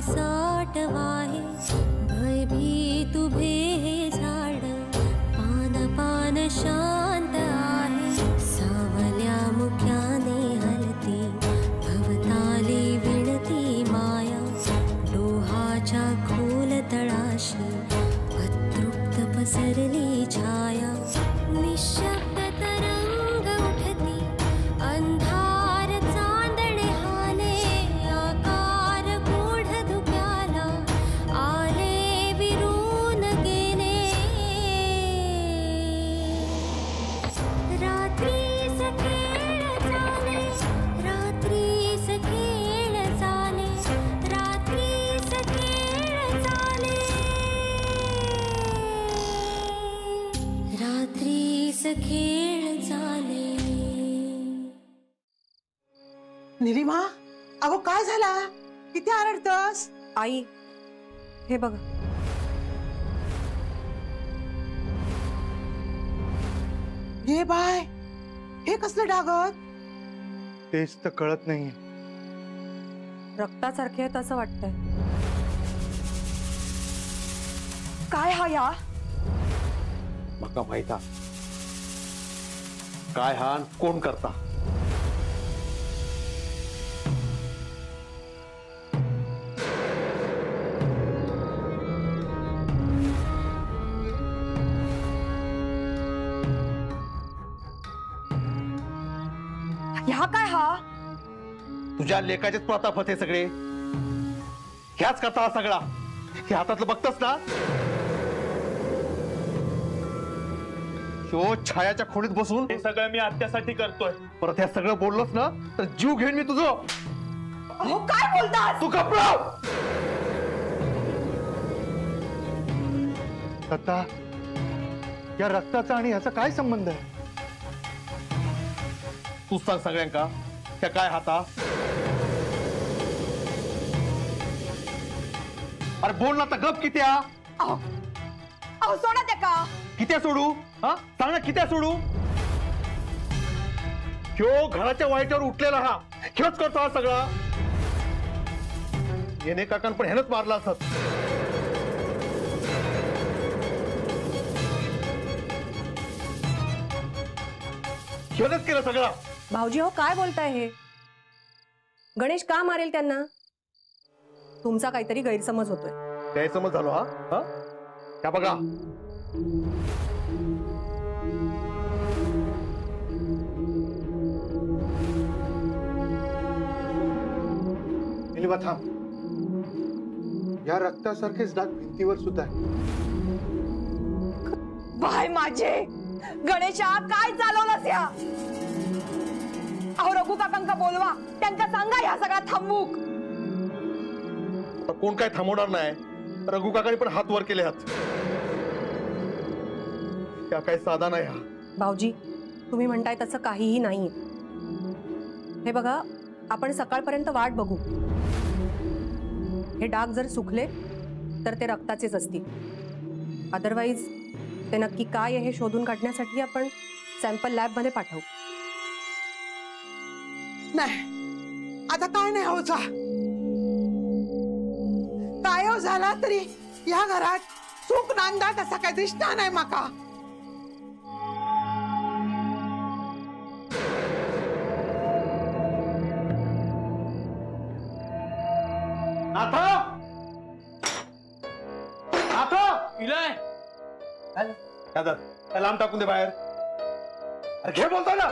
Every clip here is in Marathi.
साठ वाहे भयभीत उभे हे झाड पान पान शांत आहे सावल्या मुख्याने हलती भवताली विणती माया डोहाच्या खोल तळाशी अतृप्त पसरली छाया निशब्द तरंग उठती अंधार चांदणे हाले आकार गूढ धुक्याला आले विरून गेले रात्रीस खेळ चाले रात्रीस खेळ चाले रात्रीस खेळ चाले रात्रीस खेळ चाले। निलिमा अगो काय झाला किती आरडतस? आई हे बघ ये बाय हे कसलं डागत? तेच तर कळत नाहीये। रक्तासारखे आहेत असं वाटतंय। काय हा या? मका माहिता काय हा आणि कोण करता? ह्या काय हा? तुझ्या लेकाचेच प्रताप होते सगळे ह्याच करता हा सगळा हे हातातलं बघतस ना शो छायाच्या खोलीत बसून हे सगळं मी आत्यासाठी करतोय। परत हे सगळं बोललोस ना तर जीव घेईन मी तुझं। अहो काय बोलतास? तू कपडा दत्ता या रक्ताचा आणि ह्याचा काय संबंध आहे? तू सांग सगळ्यांका त्या काय हाता? अरे बोल ना तर गप कित्या? अहो अहो सोडा त्या का? कित्या सोडू? हा सांग ना कित्या सोडू? ह्यो घराच्या वाईटावर उठलेला हा ह्योच करतो हा सगळा। येणे काकान पण ह्यानंच मारला असत। ह्यानंच केलं सगळं। भाऊजी हो काय बोलताय हे? गणेश का मारेल त्यांना? तुमचा काहीतरी गैरसमज होतोय। गैरसमज झालो हा? हा त्या बघा निलिमा थांब। या रक्तासारखेच डाग भिंतीवर सुद्धा आहे। बाय माझे गणेशा काय चालवलंस या? अहो रघु काकांका बोलवा त्यांना सांगा ह्या सगळा थांबूक। कोण काय थांबवणार नाही। रघु काकांनी पण हात वर केले हात। त्या काही साधा नाही हा। भाऊजी तुम्ही म्हणताय तसं काहीही नाहीये। हे बघा आपण सकाळपर्यंत वाट बघू। हे डाग जर सुकले तर ते रक्ताचेच असतील। अदरवाईज ते नक्की काय आहे हे शोधून काढण्यासाठी आपण सॅम्पल लॅब मध्ये पाठवू। नाही आता काय नाही होचा। काय हो झाला तरी या घरात चूक नांदा तसा काय दिसता नाही माका। नाथा नाथा इलाय काय लांब टाकून दे बाहेर। अरे घे बोलतो ना।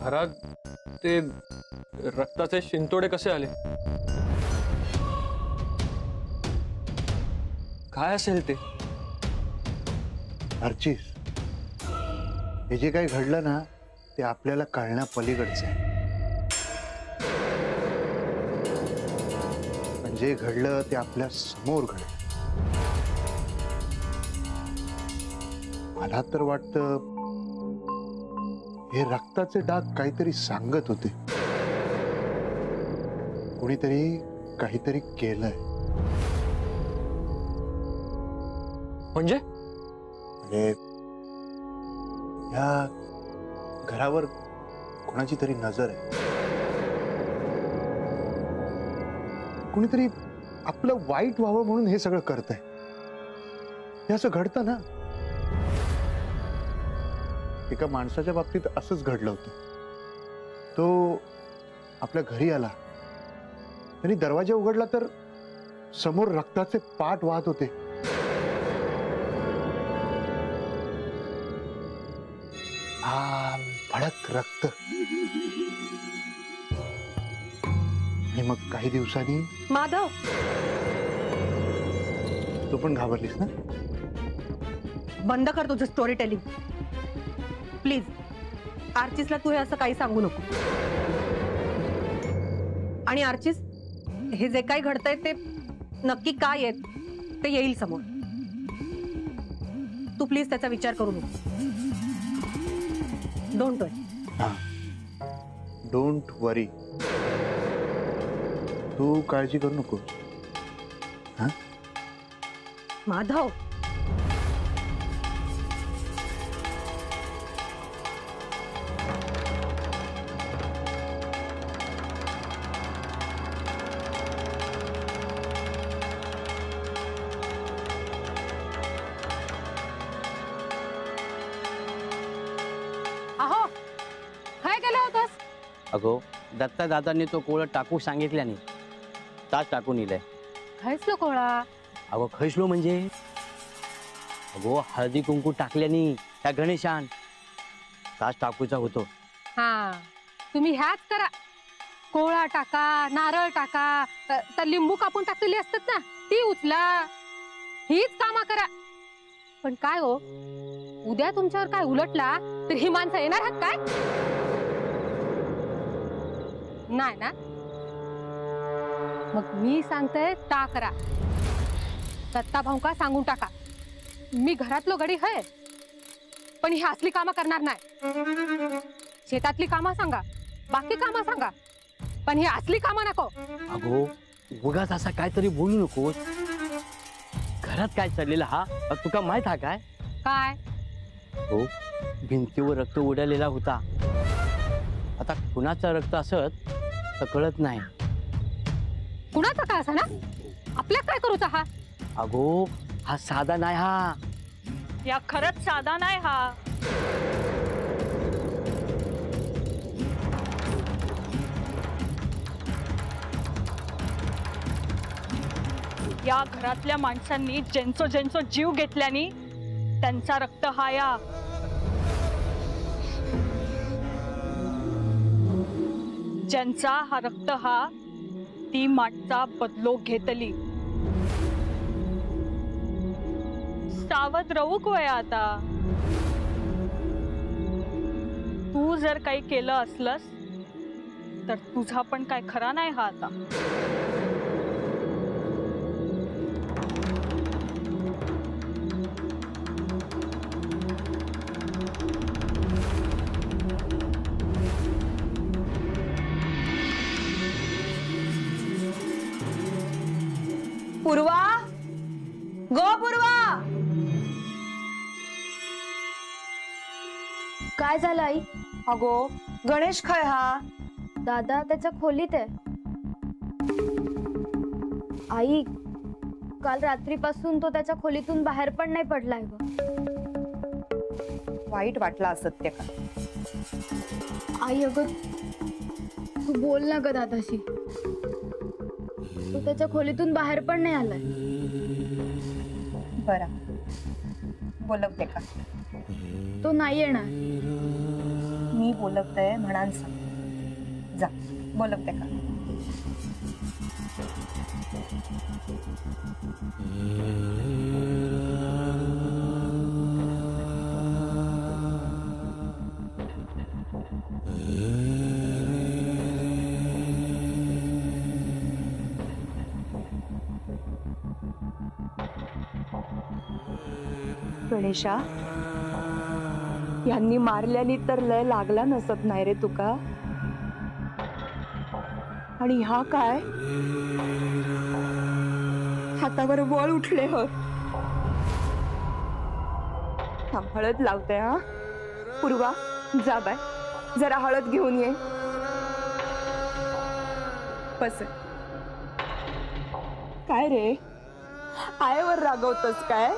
घरात ते रक्ताचे शिंतोडे कसे आले? काय असेल ते? अर्चिस हे जे काही घडलं ना ते आपल्याला कळण्या पलीकडचं आहे। पण जे घडलं ते आपल्या समोर घडलं। मला तर वाटतं हे रक्ताचे डाग काहीतरी सांगत होते। कोणीतरी काहीतरी केलंय. म्हणजे म्हणजे या घरावर कोणाची तरी नजर आहे. कुणीतरी आपलं वाईट व्हावं म्हणून हे सगळं करतंय. हे असं घडतं ना. एका माणसाच्या बाबतीत असंच घडलं होतं. तो आपल्या घरी आला. त्यांनी दरवाजा उघडला तर समोर रक्ताचे पाट वाहत होते. भडक रक्त. आणि मग काही दिवसांनी माधव, तू पण घाबरलीस ना. बंद कर तुझं स्टोरी टेलिंग प्लीज. आर्चिसला तू हे असं काही सांगू नको. आणि आर्चिस, हे जे काही घडतंय ते नक्की काय आहे ते येईल समोर. तू प्लीज त्याचा विचार करू नको. Don't worry. डोंट वरी. तू काळजी करू नको. माधव, अहो काय केलं होतंस? अगो, दत्ता दादांनी तो कोळ टाकू सांगितल्याने तास टाकून इलाय. खायचलो कोळा? अगो खैसलो म्हणजे अगो हळदी कुंकू टाकल्यानी त्या गणेशान तास टाकूचा होतो. हा, तुम्ही ह्याच करा. कोळा टाका, नारळ टाका, तर लिंबू कापून टाकलेली असतात ना ती उचला. हीच कामा करा. पण काय हो, उद्या तुमच्यावर काय उलटला तर ही माणसं येणार आहात काय? नाही ना. मग मी सांगते ता करा. दत्ता भाऊ का सांगून टाका. मी घरातलो गडी है, पण ही असली कामं करणार नाही. शेतातली कामं सांगा, बाकी कामं सांगा, पण ही असली कामं नको. अगो उगाच असा काहीतरी बोलू नकोस. घरात काय चाललेलं हा तुका माहित हा काय? काय? हो, भिंतीवर रक्त उडालेला होता. आता कुणाचं रक्त असत तर कळत नाही. कुणाचा काय असा ना? आपल्या काय करूचा हा? अगो हा साधा नाही. हा या खरंच साधा नाही हा. या घरातल्या माणसांनी ज्यांचो जीव घेतल्यानी त्यांचा रक्त हा. या ज्यांचा हा रक्त हा ती माटचा बदलो घेतली. सावध राहू कोय आता. तू जर काही केलं असलंस तर तुझा पण काय खरा नाही हा आता. पूर्वा, गो पूर्वा. काय झालं आई? अगो गणेश खय हा? दादा त्याच्या खोलीत आहे. आई, काल रात्रीपासून तो त्याच्या खोलीतून बाहेर पण नाही पडलाय ग. वाईट वाटला असत ते का? आई अगं तू बोल ना ग दादाशी. तो त्याच्या खोलीतून बाहेर पण नाही आलाय. बरा, बोलवते का? तो नाही येणार. मी बोलवते म्हणान सांग. जा, बोलवते का? गणेशा, यांनी मारल्यानी तर लय लागला नसत नाही रे तुका. आणि हा काय हातावर वळ उठले हो. हळद लावते. हा पूर्वा जा बाय, जरा हळद घेऊन ये. बस. काय रे आईवर रागवतस काय?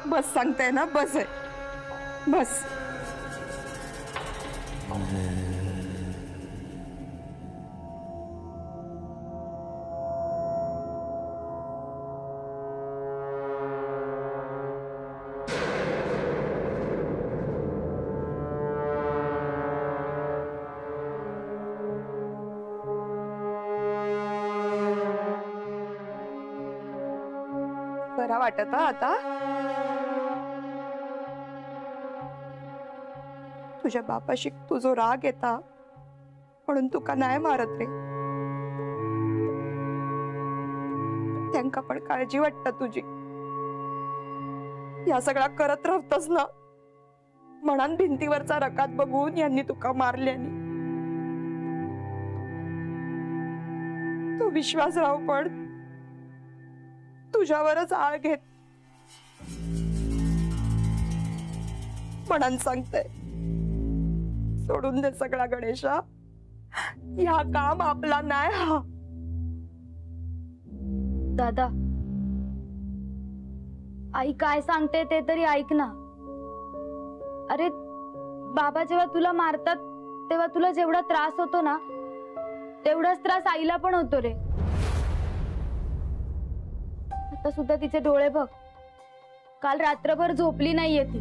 बस सांगताय ना, बस आहे बस. बरा वाटत आता? तुझ्या बापाशी तुझो राग येता म्हणून तुका नाही मारत रे. त्यांका पण काळजी वाटत तुझी. या सगळा करत राहतस ना म्हणून भिंतीवरचा रकात बघून यांनी तुका मारल्यानी. तो विश्वासराव पण तुझ्यावरच आळ घेत म्हणून सांगते, सोडून दे सगळा गणेशा. या काम आपला नाही. हा दादा, आई काय सांगते ते तरी ऐक ना. अरे बाबा जेव्हा तुला मारतात तेव्हा तुला जेवढा त्रास होतो ना तेवढाच त्रास आईला पण होतो रे. आता सुद्धा तिचे डोळे बघ, काल रात्रभर झोपली नाहीये ती.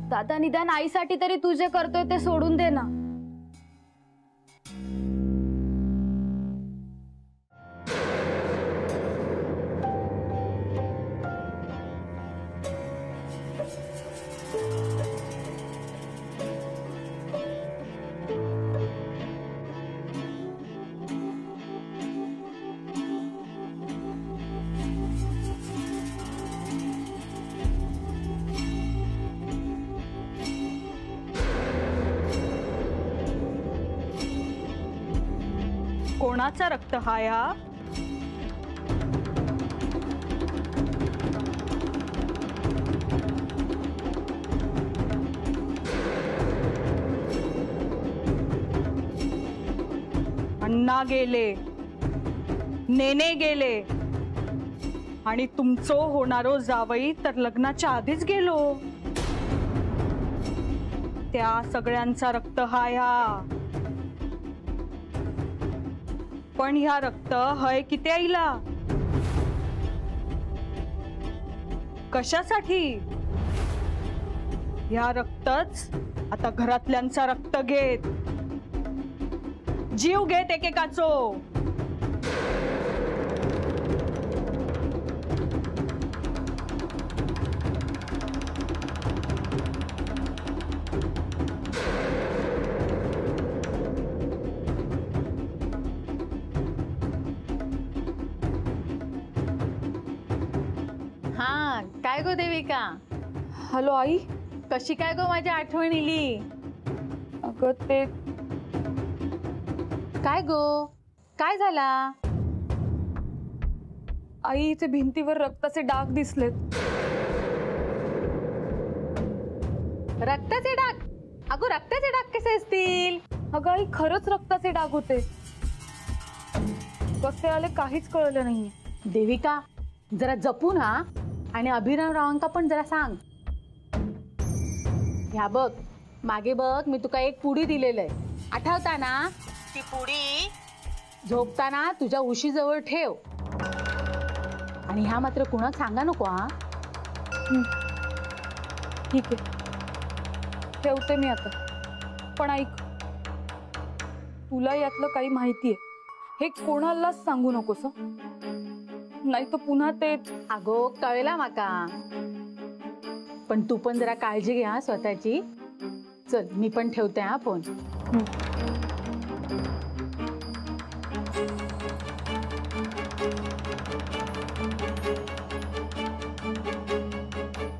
दादा, निदान आईसाठी तरी तू जे करतोय ते सोडून दे ना. कोणाचा रक्त हा या? अण्णा गेले, नेने गेले आणि तुमचो होणारो जावई तर लग्नाच्या आधीच गेलो. त्या सगळ्यांचा रक्त हा या. पण ह्या रक्त हय किती आईला? कशासाठी? ह्या रक्तच आता घरातल्यांचा रक्त घेत, जीव घेत एकेकाचो. हा काय गो देविका? हॅलो आई. कशी काय गो माझी आठवण इली? अगं ते काय गो, काय झाला? आई, इथे भिंतीवर रक्ताचे डाग दिसलेत. रक्ताचे डाग? अगो रक्ताचे डाग कसे असतील? अगं आई, खरंच रक्ताचे डाग होते. कसे आले काहीच कळलं नाहीये. देविका, जरा जपून हा, आणि अभिनव रावांका पण जरा सांग. ह्या बघ, मागे बघ मी तुका एक पुडी दिलेलं आहे, आठवता ना? ती पुडी झोपताना तुझ्या उशीजवळ ठेव. आणि ह्या मात्र कुणाक सांगा नको हा. ठीक आहे, ठेवते मी आता. पण ऐक, तुला यातलं काही माहितीये हे कोणालाच सांगू नकोस, नाही तर पुन्हा ते. अगो कळला माका, पण तू पण जरा काळजी घे हा स्वतःची. चल मी पण ठेवते हा फोन.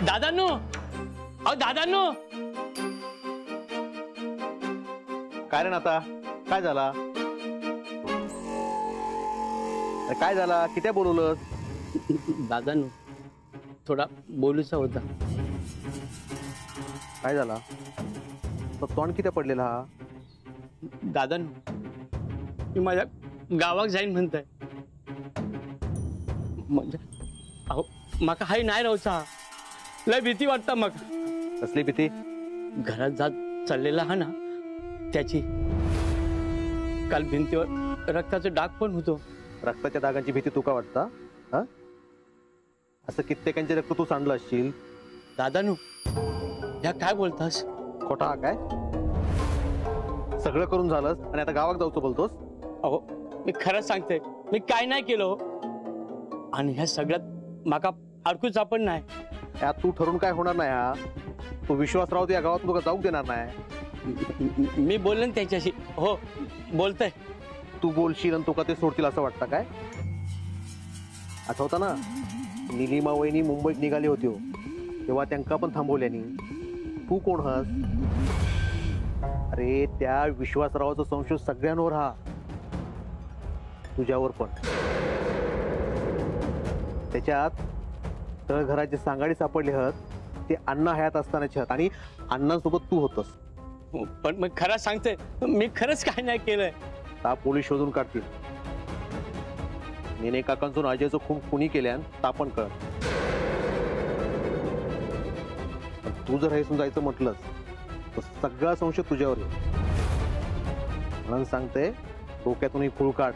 दादांनो, अहो दादांनो, काय रे नाता, काय झाला? काय झाला? किती बोलवलं? दादांनो थोडा बोलूचा होता. काय झाला? तोंड किती पडलेला हा? दादांनो मी माझ्या गावाक जाईन म्हणताय. म्हणजे अहो माका हाय नाही राहूचा, लय भीती वाटता मग. कसली भीती? घरात जात चाललेला हा ना त्याची. काल भिंतीवर रक्ताचे डाग पण होतो. रक्ताच्या डागांची भीती तुका वाटता? हा, असं कित्येकांचे रक्त तू सांडलं असशील. दादानू या काय बोलतास? खोटा हा काय? सगळं करून झालंस आणि आता गावात जाऊचं बोलतोस? अहो मी खरंच सांगते, मी काय नाही केलं. आणि ह्या सगळ्यात माका अडकूच आपण नाही. यात तू ठरून काय होणार नाही. हा तो विश्वासराव या गावात तुला जाऊ देणार नाही. मी बोलले ना त्याच्याशी. हो बोलतय. तू बोलशील आणि तुका ते सोडतील असं वाटतं काय? आठवता ना निलिमा वहिनी मुंबईत निघाली होती हो, तेव्हा त्यांना पण थांबवल्यानी. तू कोण हस? अरे त्या विश्वासरावाचा संशय सगळ्यांवर हा, तुझ्यावर पण. त्याच्यात तळघराचे सांगाडी सापडले हत ते अण्णा हयात असतानाचे हत आणि अण्णांसोबत तू होतस. पण मग खरं सांगते मी खरंच काय नाही केलंय. ता पोलीस शोधून काढतील. नेने काकांचून अजयचं खून कुणी केल्यान ता पण कळ. तू जर हे जायचं म्हटलंस तर सगळा संशय तुझ्यावर येईल. म्हणून सांगते डोक्यातून खूळ काढ.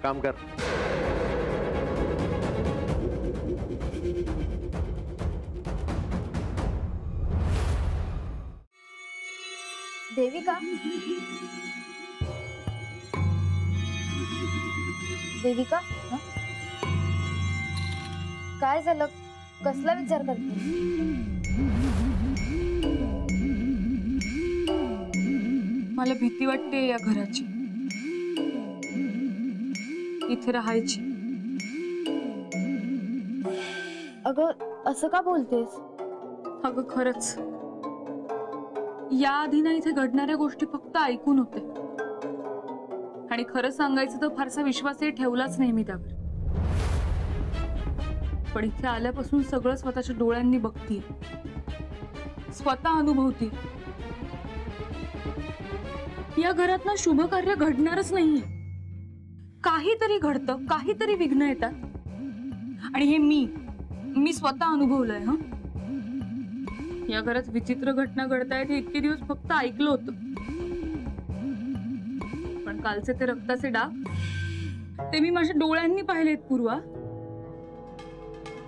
काम कर. देविका, देविका, काय झालं? कसला विचार करते? मला भीती वाटते या घराची, इथे राहायची. अगं असं का बोलतेस? अगं खरंच या आधी ना इथे घडणाऱ्या गोष्टी फक्त ऐकून होते आणि खरं सांगायचं तर फारसा विश्वासही ठेवलाच नाही मी त्यावर. पण इथे आल्यापासून सगळं स्वतःच्या डोळ्यांनी बघतीये, स्वतः अनुभवतीये. या घरात ना शुभ कार्य घडणारच नाहीये. काहीतरी घडतं, काहीतरी विघ्न येतात आणि हे मी स्वतः अनुभवलंय. हा, या घरात विचित्र घटना घडतायत हे इतके दिवस फक्त ऐकलं होतं. पण कालचे ते रक्ताचे डाग ते मी माझ्या डोळ्यांनी पाहिलेत पूर्वा.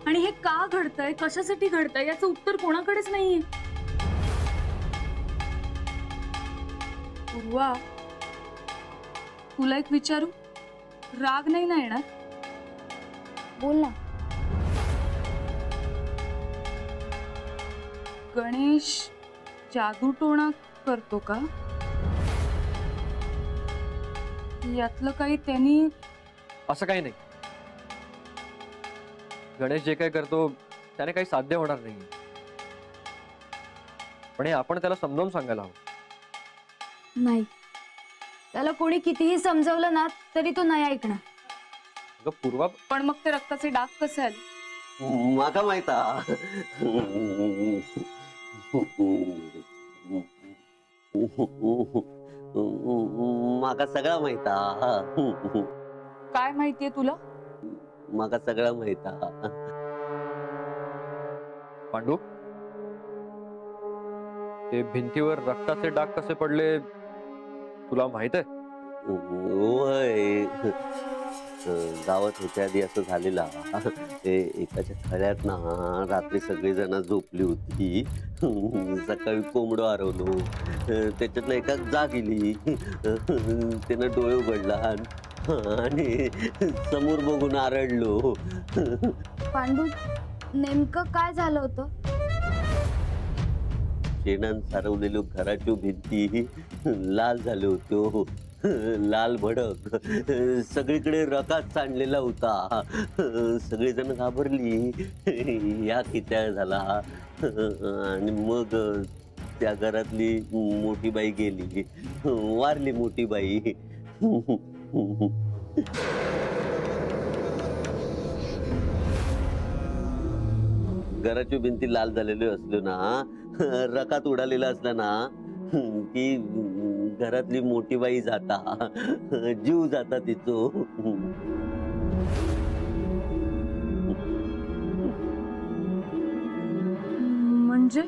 आणि हे का घडतंय, कशासाठी घडतंय याचं उत्तर कोणाकडेच नाहीये. पूर्वा तुला एक विचारू? राग नाही ना येणार? बोल ना. गणेश जादूटोणा करतो का? यातलं काही त्यांनी? असं काही नाही. गणेश जे काही करतो त्याने काही साध्य होणार नाही. पण हे आपण त्याला समजावून सांगायला हवं. नाही, त्याला कोणी कितीही समजवलं ना तरी तो नाही ऐकणार. अगं पूर्वा, पण मग ते रक्ताचे डाग कसे आले? माका माहिता. माका सगळा माहिता. काय माहितीये तुला? माका सगळा माहिता. पांडू, ते भिंतीवर रक्ताचे डाग कसे पडले तुला माहित आहे? होय, गावात ह्याच्या आधी असं झालेला. एकाच्या खड्यात ना रात्री सगळी जण झोपली होती. सकाळी कोंबडं हरवलो. त्याच्यातलं एका जागिली. त्यानं डोळे उघडला आणि समोर बघून आरडलो. पांडू, नेमकं काय झालं होतं? शेणान सारवलेलो घराची भिंती लाल झाले होतो. लाल भडक. सगळीकडे रकात सांडलेला होता. सगळेजण घाबरली. या कित्या झाला. आणि मग त्या घरातली मोठी बाई गेली, वारली मोठी बाई. घराची भिंती लाल झालेली असलो ना, रकात उडालेला असला ना की घरातली मोठी बाई जाता, जीव जाता तिचो. म्हणजे